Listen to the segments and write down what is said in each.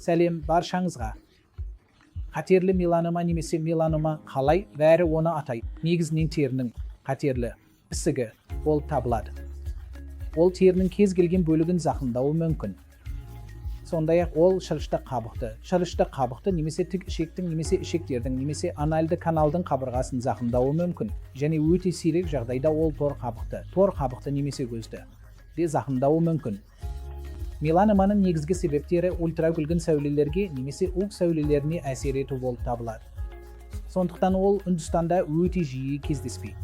Сәлем баршаңызға. Қатерлі меланома немесе меланома қалай бәрі оны атай. Негізінен терінің қатерлі ісігі болып табылады. Ол терінің кез келген бөлігін зақымдауы мүмкін. Сондай-ақ ол шырышты қабықты немесе тік ішектің немесе ішектердің немесе анальды каналдың қабырғасын зақымдауы мүмкін. Және өте сирек жағдайда ол тор қабықты немесе көзді де зақымдауы мүмкін. Меланоманың негізгі себептері ультракүлгін сәулелерге немесе ук сәулелеріне әсер ету болып табылады. Сондықтан ол Үндістанда өте жиі кездеспейді.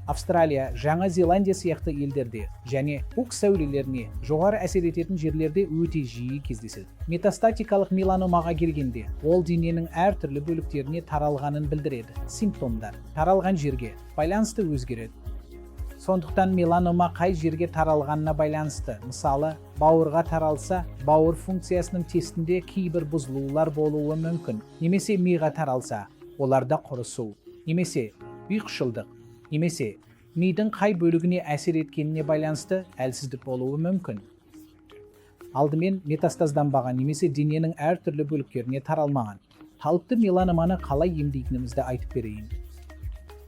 Австралия, Жаңа Зеландия сияқты елдерде және ук сәулелеріне жоғары әсер ететін жерлерде өте жиі кездеседі. Метастатикалық меланомаға келгенде, ол дененің әртүрлі бөліктеріне таралғанын білдіреді. Симптомдар таралған жерге байланысты өзгереді. Сондықтан меланома қай жерге таралғанына байланысты. Мысалы, бауырға таралса, бауыр функциясының тестінде кейбір бұзылулар болуы мүмкін. Немесе миға таралса, оларда құрысу, немесе ұйқышылдық, немесе мидың қай бөлігіне әсер еткеніне байланысты әлсіздік болуы мүмкін. Алдымен метастазданбаған немесе дененің әртүрлі бөліктеріне таралмаған қалыпты меланоманы қалай емдейтінімізді айтып берейін.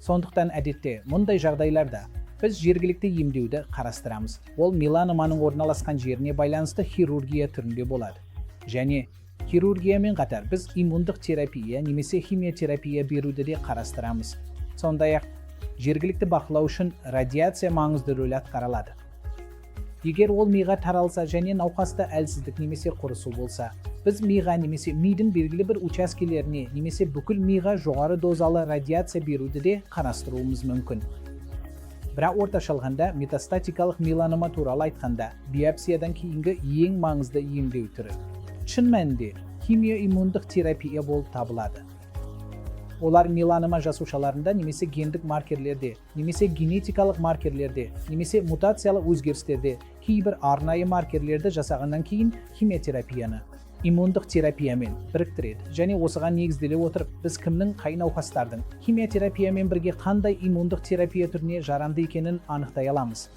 Сондықтан әдетте мұндай жағдайларда біз жергілікті емдеуді қарастырамыз. Ол меланоманың орналасқан жеріне байланысты хирургия түрінде болады. Және хирургиямен қатар біз иммундық терапия немесе химиотерапия беруді де қарастырамыз. Сондай-ақ жергілікті бақылау үшін радиация маңызды рөл атқарады. Егер ол миға таралса және науқаста әлсіздік немесе құрысу болса, біз миға немесе мидың белгілі бір учаскелеріне немесе бүкіл миға жоғары дозалы радиация беруді де қарастыруымыз мүмкін. Бірақ орташа алғанда метастатикалық меланома туралы айтқанда, биопсиядан кейінгі ең маңызды емдеу түрі шын мәнінде химиоиммундық терапия болып табылады. Олар меланома жасушаларында немесе гендік маркерлерде, немесе генетикалық маркерлерде, немесе мутациялық өзгерістерде кейбір арнайы маркерлерді жасағаннан кейін химиотерапияны иммундық терапиямен біріктіреді. Және осыған негізделе отырып, біз кімнің қай науқастардың химиотерапиямен бірге қандай иммундық терапия түріне жарамды екенін анықтай аламыз.